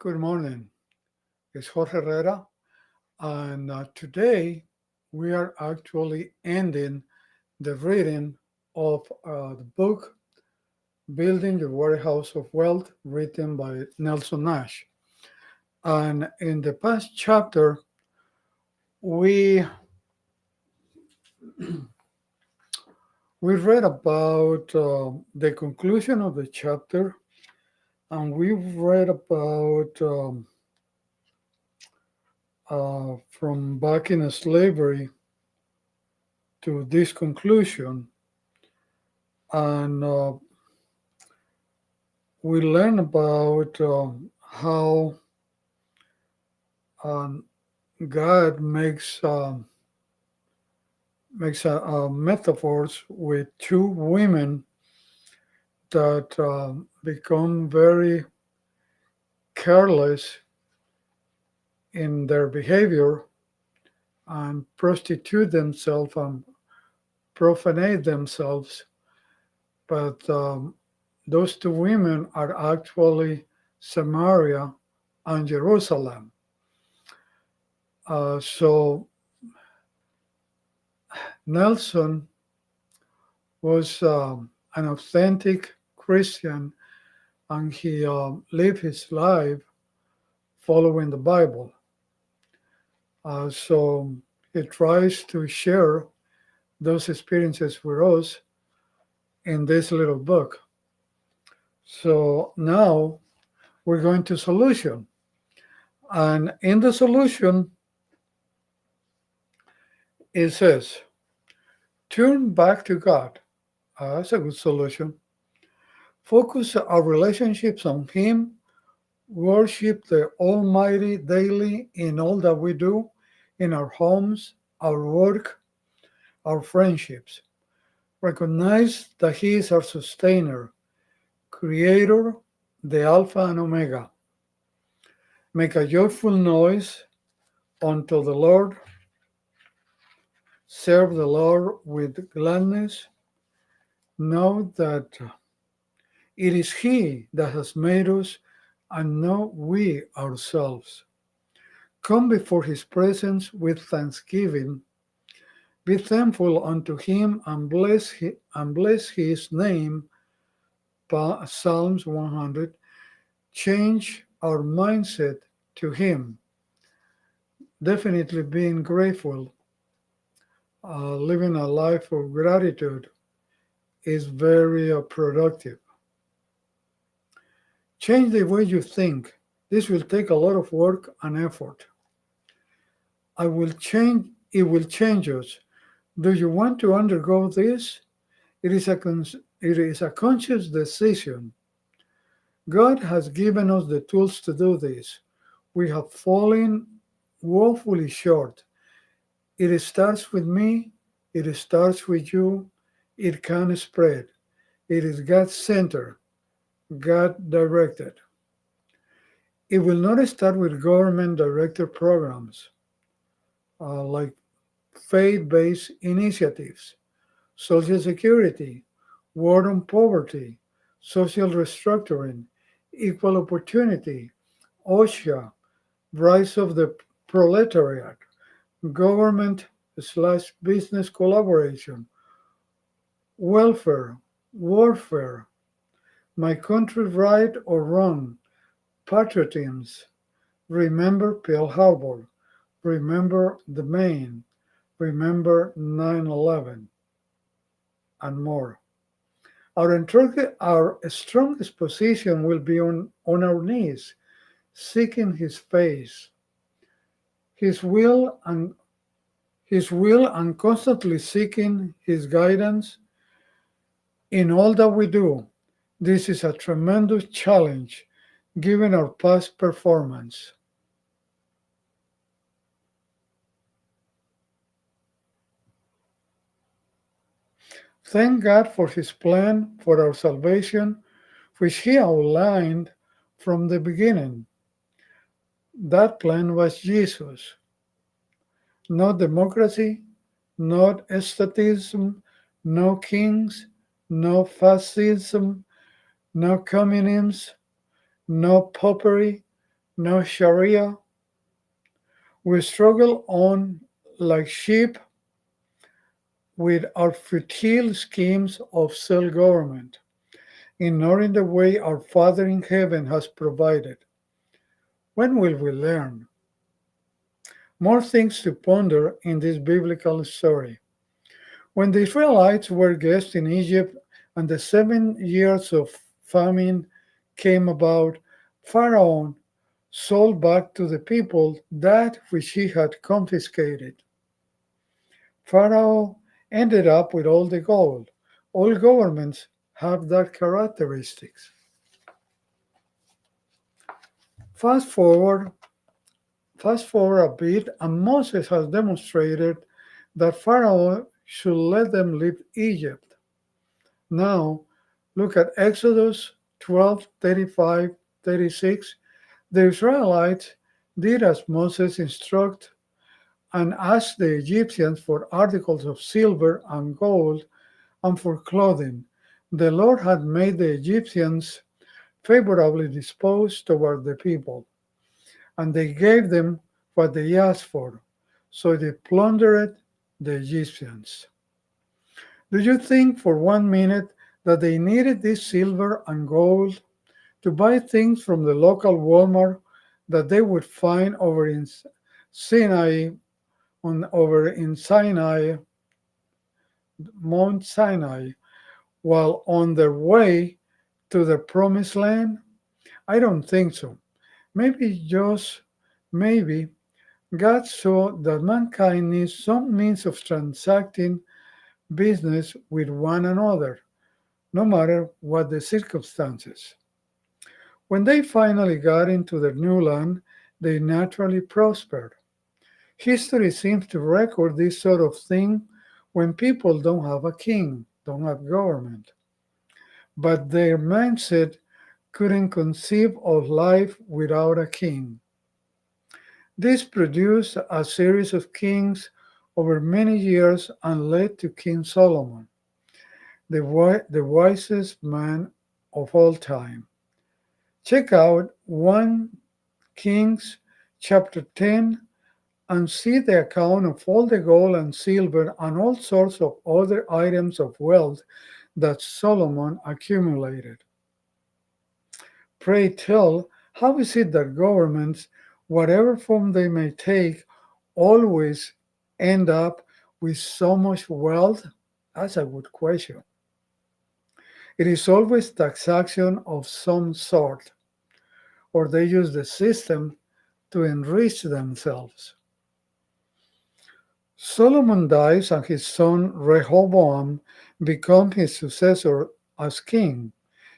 Good morning. It's Jorge Herrera, and today we are actually ending the reading of the book Building Your Warehouse of Wealth, written by Nelson Nash. And in the past chapter, we we read about the conclusion of the chapter, and we read about from back in slavery to this conclusion, and we learn about how um, God makes metaphors with two women that become very careless in their behavior and prostitute themselves and profanate themselves. But those two women are actually Samaria and Jerusalem. So Nelson was an authentic Christian, and he lived his life following the Bible. So he tries to share those experiences with us in this little book. So now we're going to solution. And in the solution, it says, turn back to God. That's a good solution. Focus our relationships on Him. Worship the Almighty daily in all that we do, in our homes, our work, our friendships. Recognize that He is our sustainer, Creator, the Alpha and Omega. Make a joyful noise unto the Lord. Serve the Lord with gladness. Know that it is He that has made us and not we ourselves. Come before His presence with thanksgiving. Be thankful unto Him and bless His name. Psalms 100. Change our mindset to Him. Definitely being grateful, living a life of gratitude is very productive. Change the way you think. This will take a lot of work and effort. I will change. It will change us. Do you want to undergo this? It is a conscious decision. God has given us the tools to do this. We have fallen woefully short. It starts with me. It starts with you. It can spread. It is God centered, God directed. It will not start with government directed programs like faith based initiatives, Social Security, war on poverty, social restructuring, equal opportunity, OSHA, rise of the proletariat, government/business collaboration, welfare, warfare, my country right or wrong, patriotism, remember Pearl Harbor, remember the Maine, remember 9/11, and more. Our strongest position will be on our knees, seeking His face, His will, and constantly seeking His guidance in all that we do. This is a tremendous challenge given our past performance. Thank God for His plan for our salvation, which He outlined from the beginning. That plan was Jesus, not democracy, not statism, no kings, no fascism, no communism, no popery, no Sharia. We struggle on like sheep with our futile schemes of self government, ignoring the way our Father in heaven has provided. When will we learn? More things to ponder in this biblical story. When the Israelites were guests in Egypt and the 7 years of famine came about, Pharaoh sold back to the people that which he had confiscated. Pharaoh ended up with all the gold. All governments have that characteristics. Fast forward, fast forward a bit, and Moses has demonstrated that Pharaoh should let them leave Egypt. Now, look at Exodus 12, 35, 36. The Israelites did as Moses instructed and asked the Egyptians for articles of silver and gold and for clothing. The Lord had made the Egyptians favorably disposed toward the people, and they gave them what they asked for. So they plundered the Egyptians. Do you think for 1 minute that they needed this silver and gold to buy things from the local Walmart that they would find Sinai, over in Sinai, Mount Sinai, while on their way to the promised land? I don't think so. Maybe just maybe God saw that mankind needs some means of transacting business with one another, no matter what the circumstances. When they finally got into their new land, they naturally prospered. History seems to record this sort of thing when people don't have a king, don't have government. But their mindset couldn't conceive of life without a king. This produced a series of kings over many years and led to King Solomon, the wisest man of all time. Check out 1 Kings chapter 10 and see the account of all the gold and silver and all sorts of other items of wealth that Solomon accumulated. Pray tell, how is it that governments, whatever form they may take, always end up with so much wealth? That's a good question. It is always taxation of some sort, or they use the system to enrich themselves. Solomon dies and his son Rehoboam becomes his successor as king.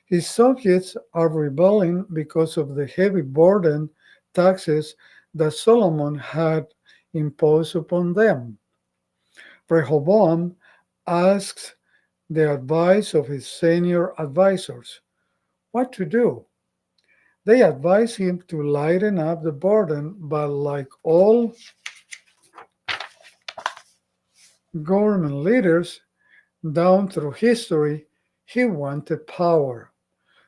His subjects are rebelling because of the heavy burden taxes that Solomon had imposed upon them. Rehoboam asks the advice of his senior advisors what to do. They advise him to lighten up the burden, but like all government leaders down through history, he wanted power.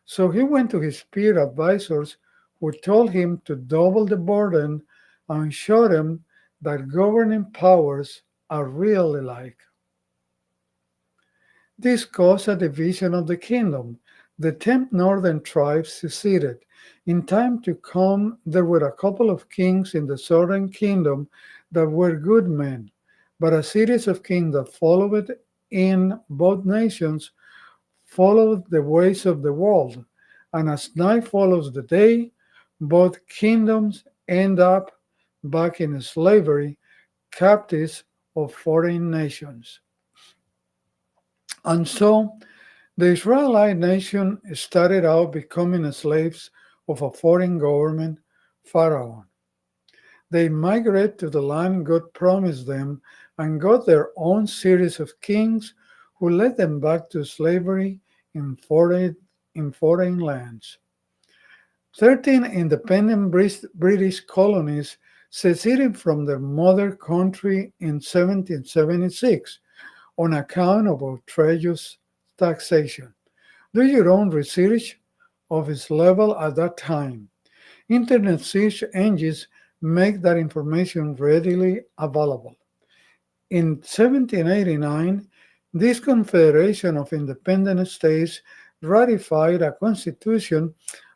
So he went to his peer advisors who told him to double the burden and showed him that governing powers are really like. This caused a division of the kingdom. The 10 northern tribes seceded. In time to come, there were a couple of kings in the southern kingdom that were good men, but a series of kings that followed in both nations followed the ways of the world. And as night follows the day, both kingdoms end up back in slavery, captives of foreign nations. And so the Israelite nation started out becoming slaves of a foreign government, Pharaoh. They migrated to the land God promised them and got their own series of kings who led them back to slavery in foreign lands. 13 independent British colonies seceded from their mother country in 1776 on account of outrageous taxation. Do your own research of its level at that time. Internet search engines make that information readily available. In 1789, this Confederation of Independent States ratified a constitution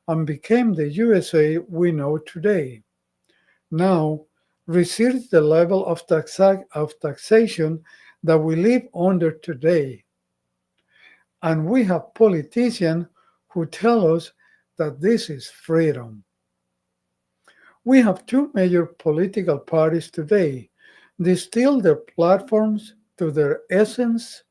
and became the USA we know today. Now, research the level of, of taxation that we live under today. And we have politicians who tell us that this is freedom. We have two major political parties today. They still their platforms to their essence,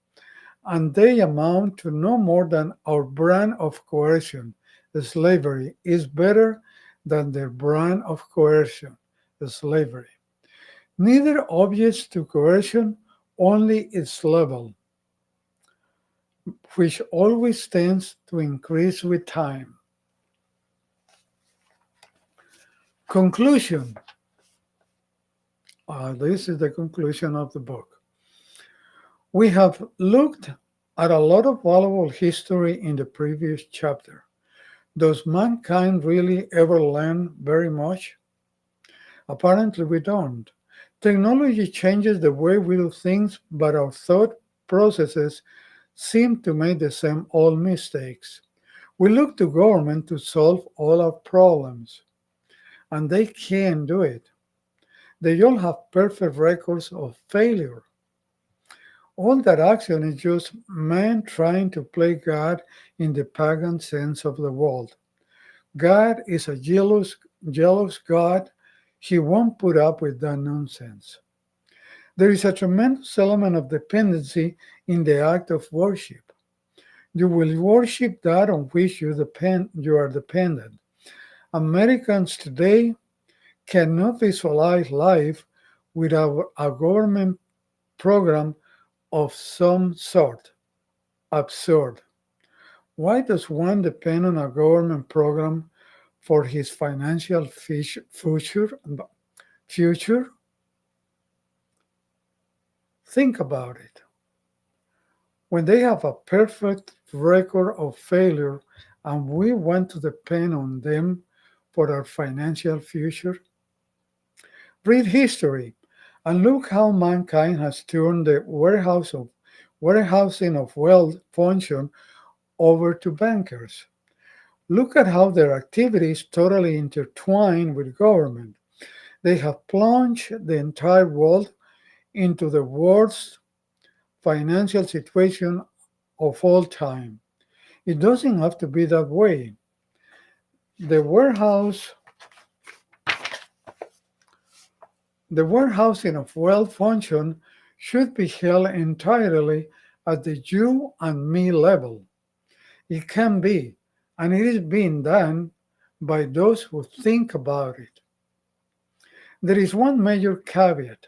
and they amount to no more than our brand of coercion. The slavery is better than their brand of coercion, the slavery. Neither objects to coercion, only its level, which always tends to increase with time. Conclusion. This is the conclusion of the book. We have looked at a lot of valuable history in the previous chapter. Does mankind really ever learn very much? Apparently, we don't. Technology changes the way we do things, but our thought processes seem to make the same old mistakes. We look to government to solve all our problems, and they can't do it. They all have perfect records of failure. All that action is just man trying to play God in the pagan sense of the world. God is a jealous God. He won't put up with that nonsense. There is a tremendous element of dependency in the act of worship. You will worship that on which you are dependent. Americans today cannot visualize life without a government program of some sort. Absurd. Why does one depend on a government program for his financial future? Think about it. When they have a perfect record of failure and we want to depend on them for our financial future, read history and look how mankind has turned the warehousing of wealth function over to bankers. Look at how their activities totally intertwine with government. They have plunged the entire world into the worst financial situation of all time. It doesn't have to be that way. The warehouse The warehousing of wealth function should be held entirely at the you and me level. It can be, and it is being done by those who think about it. There is one major caveat.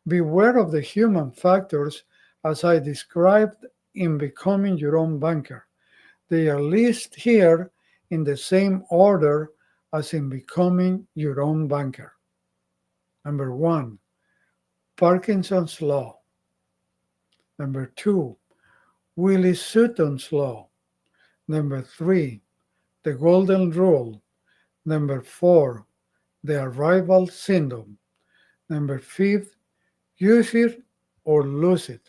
Beware of the human factors as I described in becoming your own banker. They are listed here in the same order as in becoming your own banker. Number one, Parkinson's law. Number two, Willis-Sutton's law. Number three, the golden rule. Number four, the arrival syndrome. Number five, use it or lose it.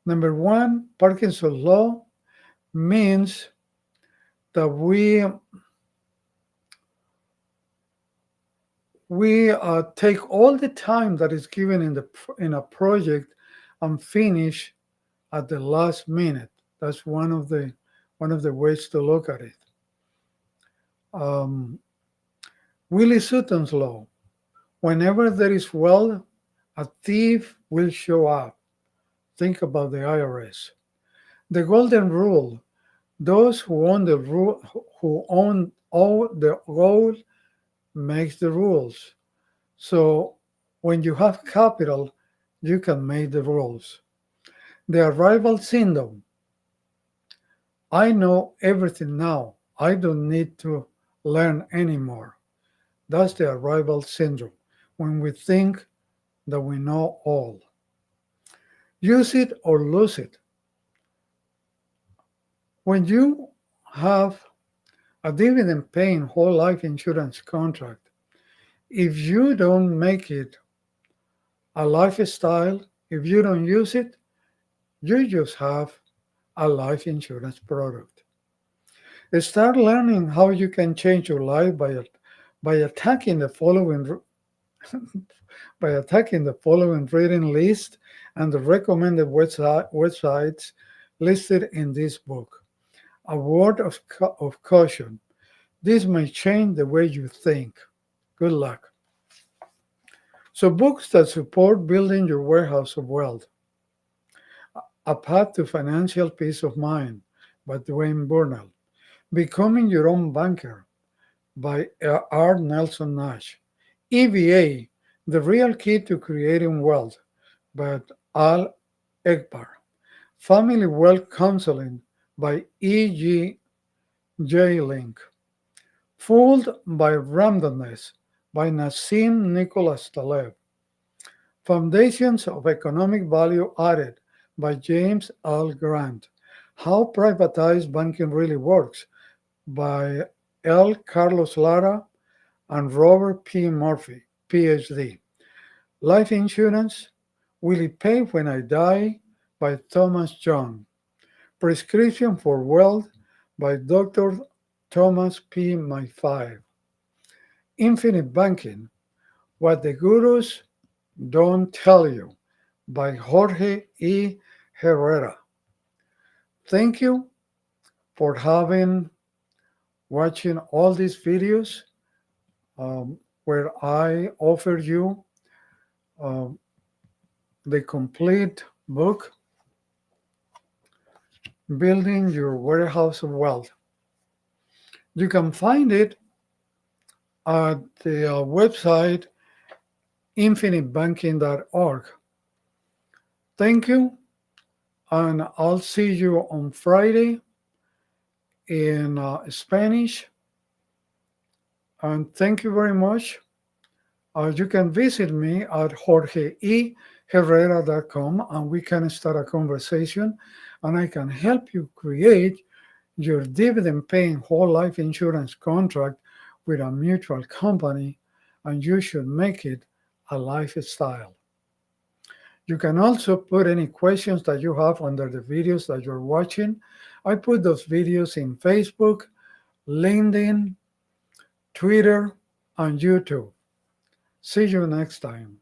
Number one, Parkinson's law means that we take all the time that is given in a project and finish at the last minute. That's one of the ways to look at it. Willis-Sutton's law. Whenever there is wealth, a thief will show up. Think about the IRS. The golden rule. Those who own all the gold makes the rules. So when you have capital, you can make the rules. The arrival syndrome. I know everything now. I don't need to learn anymore. That's the arrival syndrome, when we think that we know all. Use it or lose it. When you have A dividend paying whole life insurance contract. If you don't make it a lifestyle, if you don't use it, you just have a life insurance product. Start learning how you can change your life by attacking the following by attacking the following reading list and the recommended websites listed in this book. A word of caution. This may change the way you think. Good luck. So, books that support building your warehouse of wealth. A Path to Financial Peace of Mind by Dwayne Burnell. Becoming Your Own Banker by R. Nelson Nash. EVA, The Real Key to Creating Wealth by Al Egbar. Family Wealth Counseling by E.G. Link. Fooled by Randomness by Nassim Nicholas Taleb. Foundations of Economic Value Added by James L. Grant. How Privatized Banking Really Works by L. Carlos Lara and Robert P. Murphy, PhD. Life Insurance, Will It Pay When I Die by Thomas Young. Prescription for Wealth by Dr. Thomas P. Mayfive. Infinite Banking, What the Gurus Don't Tell You by Jorge E. Herrera. Thank you for watching all these videos where I offer you um, the complete book, Building Your Warehouse of Wealth. You can find it at the website infinitebanking.org. Thank you, and I'll see you on Friday in Spanish. And thank you very much. You can visit me at jorgeeherrera.com and we can start a conversation and I can help you create your dividend paying whole life insurance contract with a mutual company, and you should make it a lifestyle. You can also put any questions that you have under the videos that you're watching. I put those videos in Facebook, LinkedIn, Twitter, and YouTube. See you next time.